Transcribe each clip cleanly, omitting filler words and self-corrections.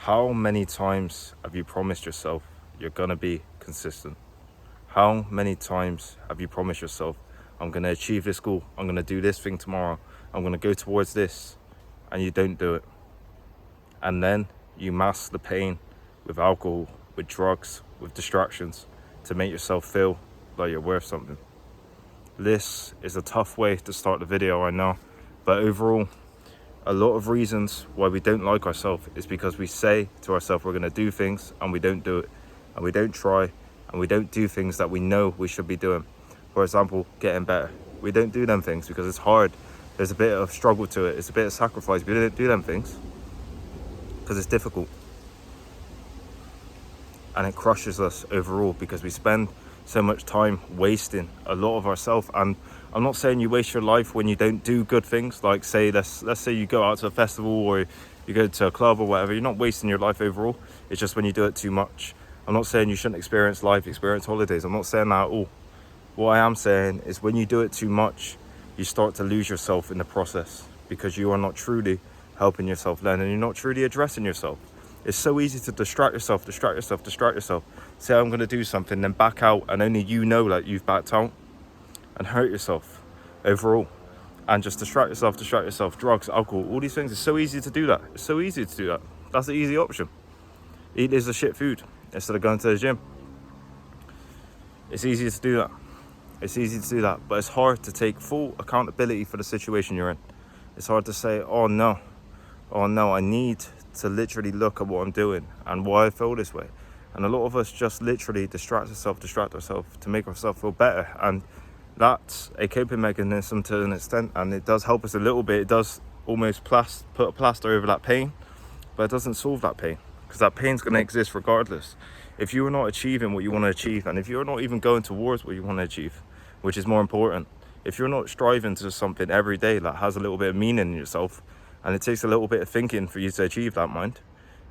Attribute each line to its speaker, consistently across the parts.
Speaker 1: How many times have you promised yourself you're gonna be consistent? How many times have you promised yourself, I'm gonna achieve this goal, I'm gonna do this thing tomorrow, I'm gonna go towards this, and you don't do it? And then you mask the pain with alcohol, with drugs, with distractions to make yourself feel like you're worth something. This is a tough way to start the video, I know, but overall, a lot of reasons why we don't like ourselves is because we say to ourselves we're going to do things and we don't do it, and we don't try, and we don't do things that we know we should be doing. For example, getting better. We don't do them things because it's hard. There's a bit of struggle to it. It's a bit of sacrifice. We don't do them things because it's difficult. And it crushes us overall because we spend so much time wasting a lot of ourselves. And I'm not saying you waste your life when you don't do good things, like say let's say you go out to a festival or you go to a club or whatever. You're not wasting your life overall. It's just when you do it too much. I'm not saying you shouldn't experience life, experience holidays. I'm not saying that at all. What I am saying is when you do it too much, you start to lose yourself in the process because you are not truly helping yourself learn and you're not truly addressing yourself. It's so easy to distract yourself. Say I'm going to do something, then back out, and only you know that you've backed out, and hurt yourself overall. And just distract yourself, drugs, alcohol, all these things. It's so easy to do that. That's the easy option. Eat loads of shit food instead of going to the gym. It's easy to do that. But it's hard to take full accountability for the situation you're in. It's hard to say, oh no, I need to literally look at what I'm doing and why I feel this way. And a lot of us just literally distract ourselves to make ourselves feel better. And that's a coping mechanism to an extent, and it does help us a little bit. It does almost put a plaster over that pain, but it doesn't solve that pain because that pain's going to exist regardless. If you are not achieving what you want to achieve, and if you're not even going towards what you want to achieve, which is more important, if you're not striving to something every day that has a little bit of meaning in yourself, and it takes a little bit of thinking for you to achieve that mind.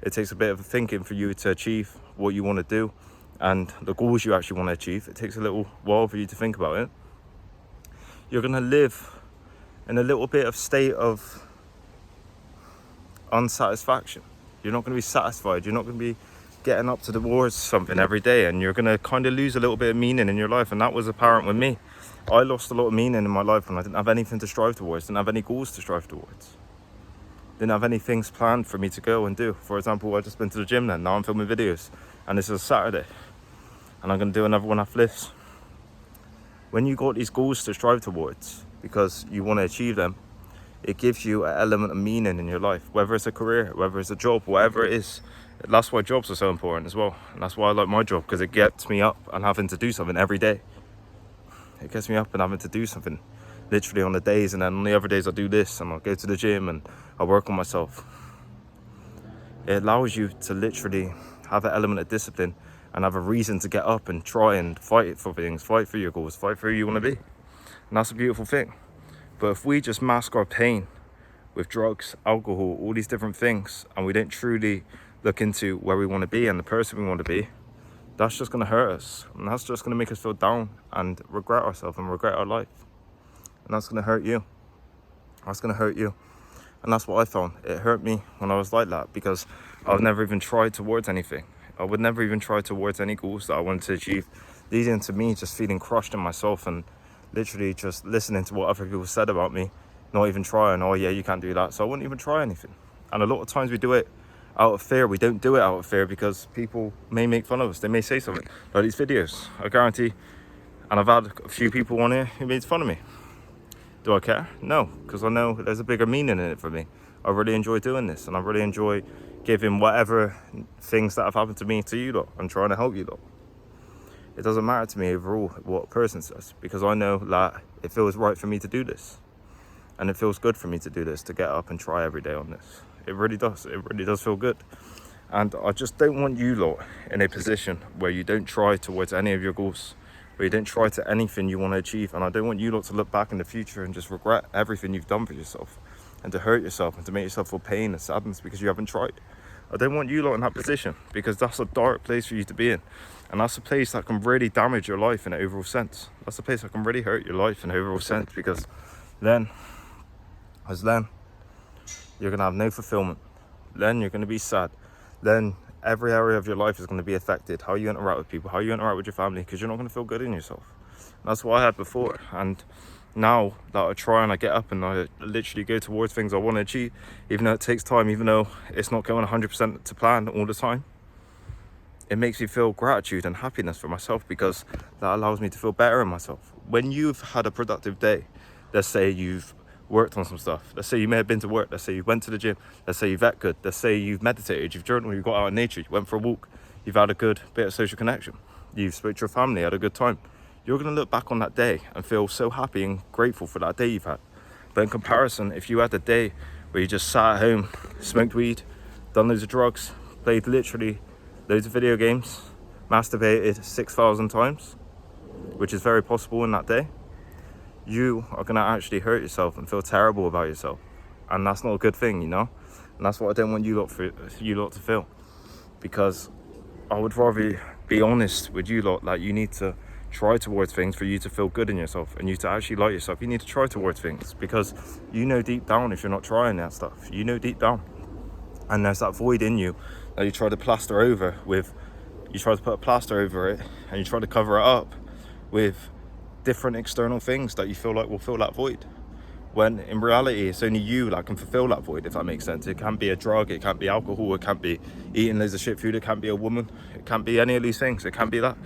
Speaker 1: It takes a bit of thinking for you to achieve what you want to do and the goals you actually want to achieve. It takes a little while for you to think about it. You're going to live in a little bit of state of unsatisfaction. You're not going to be satisfied. You're not going to be getting up to towards something every day, and you're going to kind of lose a little bit of meaning in your life. And that was apparent with me. I lost a lot of meaning in my life when I didn't have anything to strive towards, didn't have any goals to strive towards. Didn't have any things planned for me to go and do. For example, I just been to the gym then. Now I'm filming videos. And this is Saturday. And I'm going to do another one after this. When you got these goals to strive towards, because you want to achieve them, it gives you an element of meaning in your life. Whether it's a career, whether it's a job, whatever it is. That's why jobs are so important as well. And that's why I like my job, because it gets me up and having to do something every day. It gets me up and having to do something literally on the days, and then on the other days I do this and I'll go to the gym and I work on myself. It allows you to literally have an element of discipline and have a reason to get up and try and fight for things, fight for your goals, fight for who you want to be. And that's a beautiful thing. But if we just mask our pain with drugs, alcohol, all these different things, and we don't truly look into where we want to be and the person we want to be, that's just going to hurt us. And that's just going to make us feel down and regret ourselves and regret our life. And that's going to hurt you. And that's what I found. It hurt me when I was like that because I've never even tried towards anything. I would never even try towards any goals that I wanted to achieve, leading to me just feeling crushed in myself and literally just listening to what other people said about me, not even trying. Oh yeah, you can't do that. So I wouldn't even try anything. And a lot of times we do it out of fear. We don't do it out of fear because people may make fun of us. They may say something like these videos. I guarantee, and I've had a few people on here who made fun of me. Do I care? No, because I know there's a bigger meaning in it for me. I really enjoy doing this, and I really enjoy giving whatever things that have happened to me to you lot and trying to help you lot. It doesn't matter to me overall what a person says, because I know that it feels right for me to do this. And it feels good for me to do this, to get up and try every day on this. It really does. It really does feel good. And I just don't want you lot in a position where you don't try towards any of your goals, where you don't try to anything you want to achieve. And I don't want you lot to look back in the future and just regret everything you've done for yourself and to hurt yourself and to make yourself feel pain and sadness because you haven't tried. I don't want you lot in that position because that's a dark place for you to be in. And that's a place that can really damage your life in an overall sense. That's a place that can really hurt your life in an overall sense because then you're going to have no fulfillment. Then you're going to be sad. then every area of your life is going to be affected. How you interact with people, how you interact with your family, because you're not going to feel good in yourself. And that's what I had before. And now that I try and I get up and I literally go towards things I want to achieve, even though it takes time, even though it's not going 100% to plan all the time, it makes me feel gratitude and happiness for myself, because that allows me to feel better in myself. When you've had a productive day, let's say you've worked on some stuff, let's say you may have been to work, let's say you went to the gym, let's say you've ate good, let's say you've meditated, you've journaled, you've got out in nature, you went for a walk, you've had a good bit of social connection, you've spoke to your family, had a good time, you're going to look back on that day and feel so happy and grateful for that day you've had. But in comparison, if you had a day where you just sat at home, smoked weed, done loads of drugs, played literally loads of video games, masturbated 6,000 times, which is very possible in that day, you are going to actually hurt yourself and feel terrible about yourself. And that's not a good thing, you know? And that's what I don't want you lot to feel. Because I would rather be honest with you lot, that you need to try towards things for you to feel good in yourself and you to actually like yourself. You need to try towards things, because you know deep down if you're not trying that stuff. You know deep down. And there's that void in you that you try to plaster over with, you try to put a plaster over it and you try to cover it up with different external things that you feel like will fill that void, when in reality it's only you that can fulfill that void, if that makes sense. It can't be a drug, it can't be alcohol, it can't be eating loads of shit food, it can't be a woman, it can't be any of these things, it can't be that.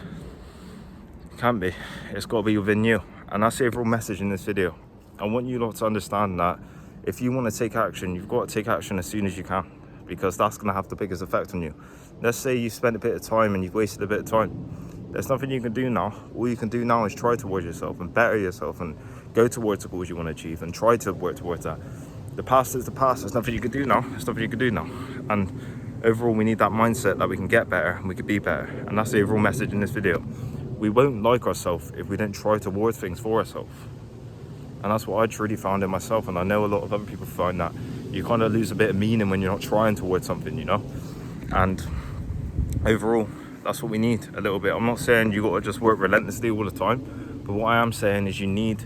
Speaker 1: It can't be. It's got to be within you. And that's the overall message in this video. I want you lot to understand that if you want to take action, you've got to take action as soon as you can, because that's going to have the biggest effect on you. Let's say you spent a bit of time and you've wasted a bit of time. There's nothing you can do now. All you can do now is try towards yourself and better yourself and go towards the goals you want to achieve and try to work towards that. The past is the past. There's nothing you can do now. There's nothing you can do now. And overall, we need that mindset that we can get better and we can be better. And that's the overall message in this video. We won't like ourselves if we don't try towards things for ourselves. And that's what I truly found in myself. And I know a lot of other people find that you kind of lose a bit of meaning when you're not trying towards something, you know? And overall, that's what we need a little bit. I'm not saying you got to just work relentlessly all the time, but what I am saying is you need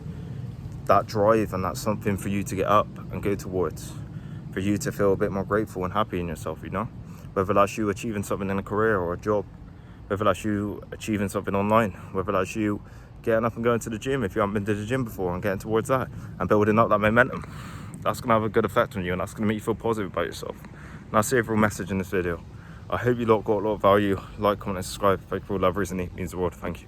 Speaker 1: that drive, and that's something for you to get up and go towards, for you to feel a bit more grateful and happy in yourself, you know? Whether that's you achieving something in a career or a job, whether that's you achieving something online, whether that's you getting up and going to the gym if you haven't been to the gym before and getting towards that and building up that momentum. That's going to have a good effect on you, and that's going to make you feel positive about yourself. And that's the overall message in this video. I hope you lot got a lot of value. Like, comment and subscribe. Thank you for all love, reasoning. It means the world. Thank you.